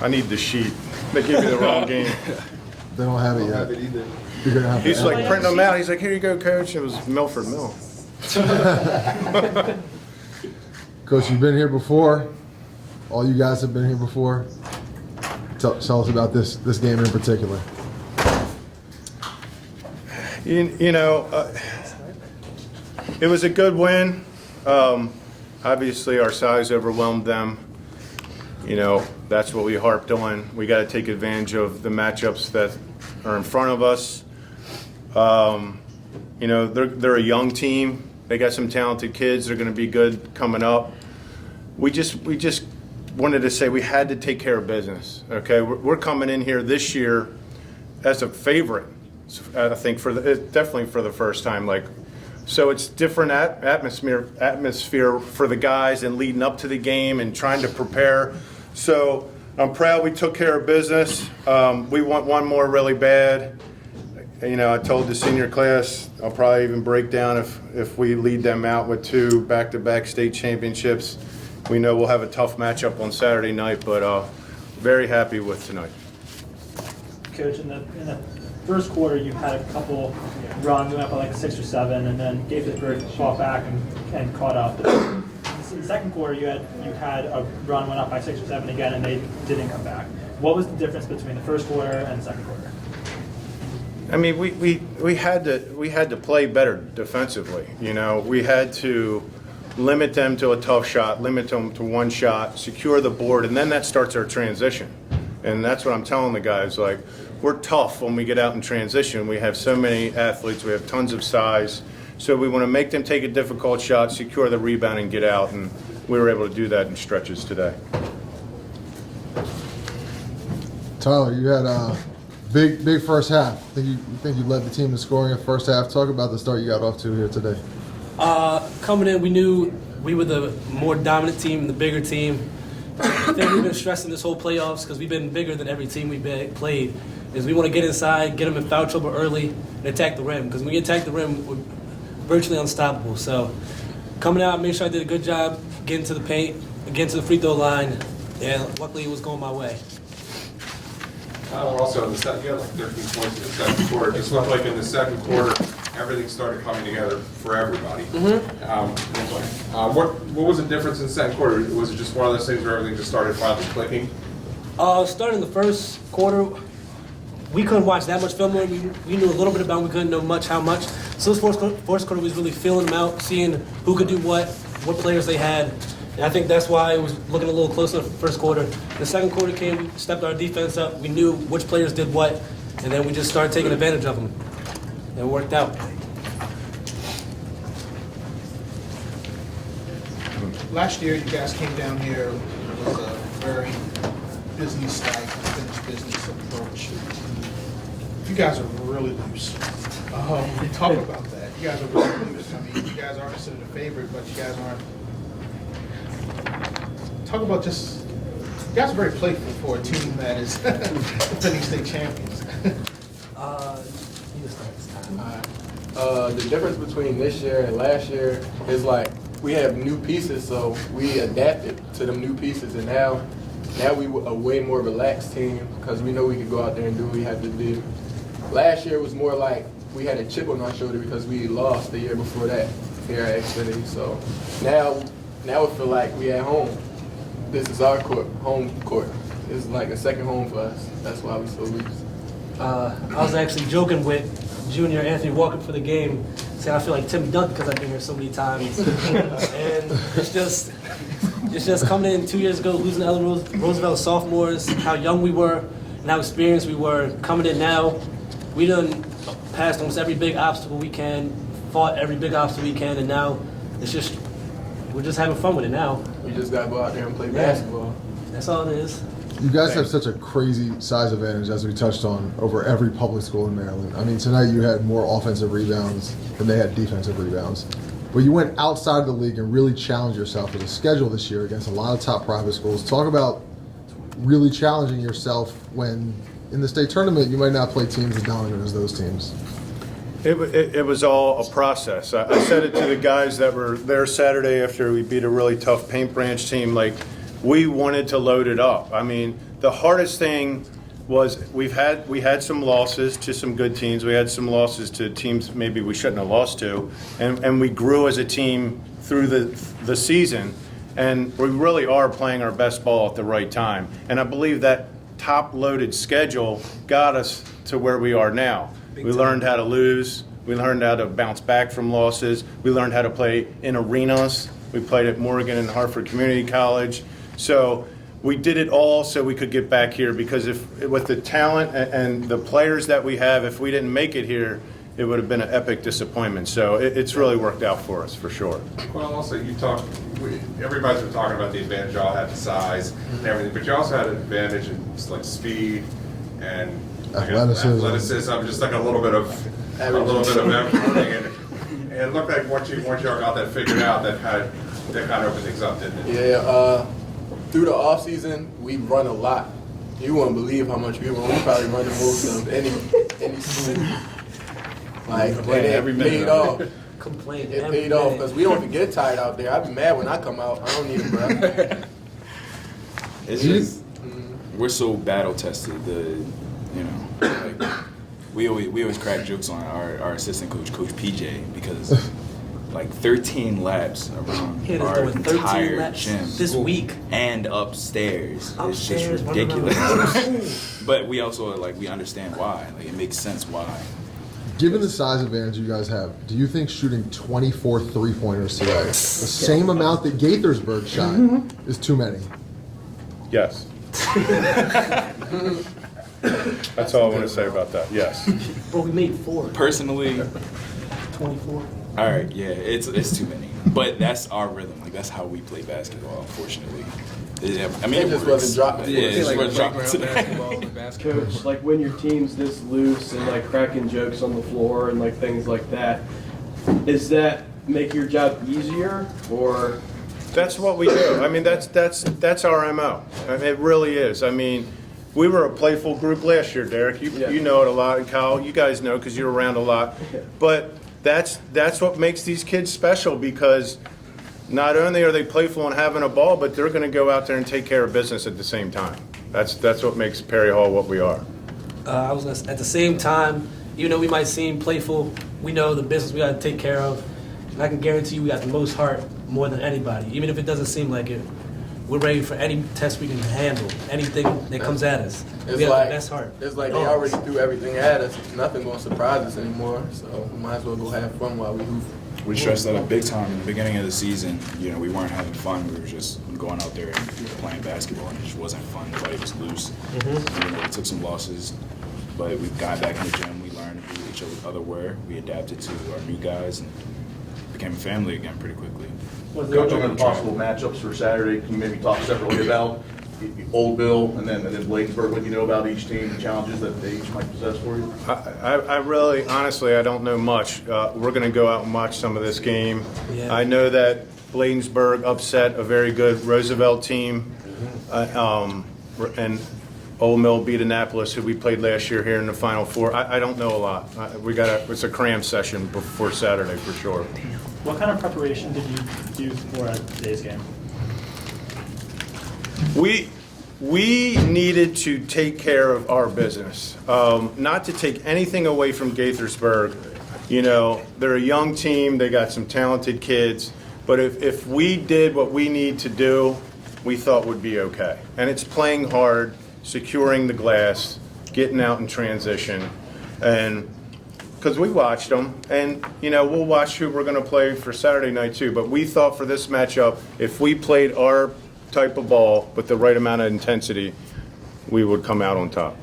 I need the sheet. They gave me the wrong game. They don't have it yet. Have it either. You're gonna have He's to like printing them out. He's like, here you go, coach. It was Milford Mill. Coach, you've been here before. All you guys have been here before. Tell us about this game in particular. You know, it was a good win. Obviously, our size overwhelmed them. You know, that's what we harped on. We got to take advantage of the matchups that are in front of us. You know, they're a young team. They got some talented kids. They're going to be good coming up. We just wanted to say we had to take care of business. Okay, we're coming in here this year as a favorite. I think definitely for the first time. Like, so it's different atmosphere for the guys and leading up to the game and trying to prepare. So I'm proud we took care of business. We want one more really bad. You know, I told the senior class I'll probably even break down if we lead them out with 2 back-to-back state championships. We know we'll have a tough matchup on Saturday night, but very happy with tonight. Coach, in the first quarter, you had a couple runs, went up by like 6 or 7, and then Gaithersburg fought back and caught up. In the second quarter, you had a run, went up by 6 or 7 again, and they didn't come back. What was the difference between the first quarter and the second quarter? I mean, we had to play better defensively. You know, we had to limit them to a tough shot, limit them to one shot, secure the board, and then that starts our transition. And that's what I'm telling the guys. Like, we're tough when we get out in transition. We have so many athletes. We have tons of size. So we want to make them take a difficult shot, secure the rebound, and get out. And we were able to do that in stretches today. Tyler, you had a big first half. You think you led the team in scoring in the first half. Talk about the start you got off to here today. Coming in, we knew we were the more dominant team, the bigger team. The thing we've been stressing this whole playoffs, because we've been bigger than every team we've played, is we want to get inside, get them in foul trouble early, and attack the rim. Because when we attack the rim, we're virtually unstoppable. So coming out, made sure I did a good job getting to the paint, getting to the free throw line, and luckily it was going my way. Also, in the second, you had like 13 points in the second quarter. It just looked like in the second quarter, everything started coming together for everybody. What was the difference in the second quarter? Was it just one of those things where everything just started finally clicking? Starting the first quarter, we couldn't watch that much film. We knew a little bit about them. We couldn't know how much. So this first quarter was really feeling them out, seeing who could do what players they had. And I think that's why it was looking a little closer in the first quarter. The second quarter came, we stepped our defense up. We knew which players did what, and then we just started taking advantage of them. And it worked out. Last year, you guys came down here with a very business-like, finished business approach. You guys are really loose. We talk about that. You guys are really loose. I mean, you guys aren't considered a favorite, but you guys aren't. Talk about just. You guys are very playful for a team that is defending state champions. The difference between this year and last year is like we have new pieces, so we adapted to them new pieces, and now we a way more relaxed team because we know we could go out there and do what we had to do. Last year was more like we had a chip on our shoulder because we lost the year before that here at Xfinity. So now it feel like we at home. This is our court, home court. It's like a second home for us. That's why we so loose. I was actually joking with Junior Anthony Walker for the game, saying I feel like Tim Duncan because I've been here so many times. And it's just coming in 2 years ago, losing to Ellen Roosevelt sophomores, how young we were and how experienced we were. Coming in now, we done passed almost every big obstacle we can, fought every big obstacle we can, and now we're just having fun with it now. We just gotta go out there and play basketball. That's all it is. You guys have such a crazy size advantage, as we touched on, over every public school in Maryland. I mean, tonight you had more offensive rebounds than they had defensive rebounds. But you went outside of the league and really challenged yourself with a schedule this year against a lot of top private schools. Talk about really challenging yourself when in the state tournament you might not play teams as dominant as those teams. It was all a process. I said it to the guys that were there Saturday after we beat a really tough Paint Branch team. Like, we wanted to load it up. I mean, the hardest thing was we had some losses to some good teams. We had some losses to teams maybe we shouldn't have lost to, and we grew as a team through the season, and we really are playing our best ball at the right time. And I believe that top-loaded schedule got us to where we are now. We learned how to lose. We learned how to bounce back from losses. We learned how to play in arenas. We played at Morgan and Hartford Community College. So we did it all so we could get back here, because if with the talent and the players that we have, if we didn't make it here, it would have been an epic disappointment. So it's really worked out for us, for sure. Well, also everybody's been talking about the advantage y'all had, the size and everything, but you also had an advantage in like speed and athleticism, just like a little bit of everything. And it looked like once y'all got that figured out, that kind of opened things up, didn't it? Yeah. Through the off season, we run a lot. You won't believe how much we run. We probably run the most of any school. Like, and it paid off. Complain. It paid off because we don't even get tired out there. I be mad when I come out. I don't need a breath. It's just we're so battle tested. We always crack jokes on our assistant coach, Coach PJ, because like 13 laps around our entire gym this week and upstairs. It's just ridiculous. But we also we understand why. Like, it makes sense why. Given the size advantage you guys have, do you think shooting 24 3-pointers today, the same amount that Gaithersburg shot, is too many? Yes. That's all I want to say about that. Yes. But we made 4. Personally, 24. all right, yeah, it's too many. But that's our rhythm. Like, that's how we play basketball, unfortunately. I mean, It just wasn't dropping. Yeah, it just wasn't dropping today. Basketball and basketball. Coach, like when your team's this loose and like cracking jokes on the floor and like things like that, does that make your job easier, or? That's what we do. I mean, that's our MO. I mean, it really is. I mean, we were a playful group last year, Derek. You know it a lot, and Kyle, you guys know because you're around a lot. But that's what makes these kids special, because not only are they playful and having a ball, but they're going to go out there and take care of business at the same time. That's what makes Perry Hall what we are. I was gonna say, at the same time, even though we might seem playful, we know the business we got to take care of. And I can guarantee you we got the most heart more than anybody. Even if it doesn't seem like it, we're ready for any test we can handle, anything that comes at us. We have the best heart. It's like they already threw everything at us. Nothing going to surprise us anymore. So we might as well go have fun while we hoop. We stressed that a big time in the beginning of the season. We weren't having fun. We were just going out there and playing basketball, and it just wasn't fun. Nobody was loose. We took some losses, but we got back in the gym. We learned who each other were. We adapted to our new guys and became a family again pretty quickly. Coach, on the possible matchups for Saturday, can you maybe talk separately about Old Bill and then Bladensburg, what you know about each team, the challenges that they each might possess for you? I really, honestly, I don't know much. We're going to go out and watch some of this game. Yeah. I know that Bladensburg upset a very good Roosevelt team, and Old Mill beat Annapolis, who we played last year here in the Final Four. I don't know a lot. It's a cram session before Saturday for sure. What kind of preparation did you do for today's game? We needed to take care of our business, not to take anything away from Gaithersburg. They're a young team. They got some talented kids. But if we did what we need to do, we thought would be okay. And it's playing hard, securing the glass, getting out in transition, and because we watched them, and we'll watch who we're going to play for Saturday night too. But we thought for this matchup, if we played our type of ball with the right amount of intensity, we would come out on top.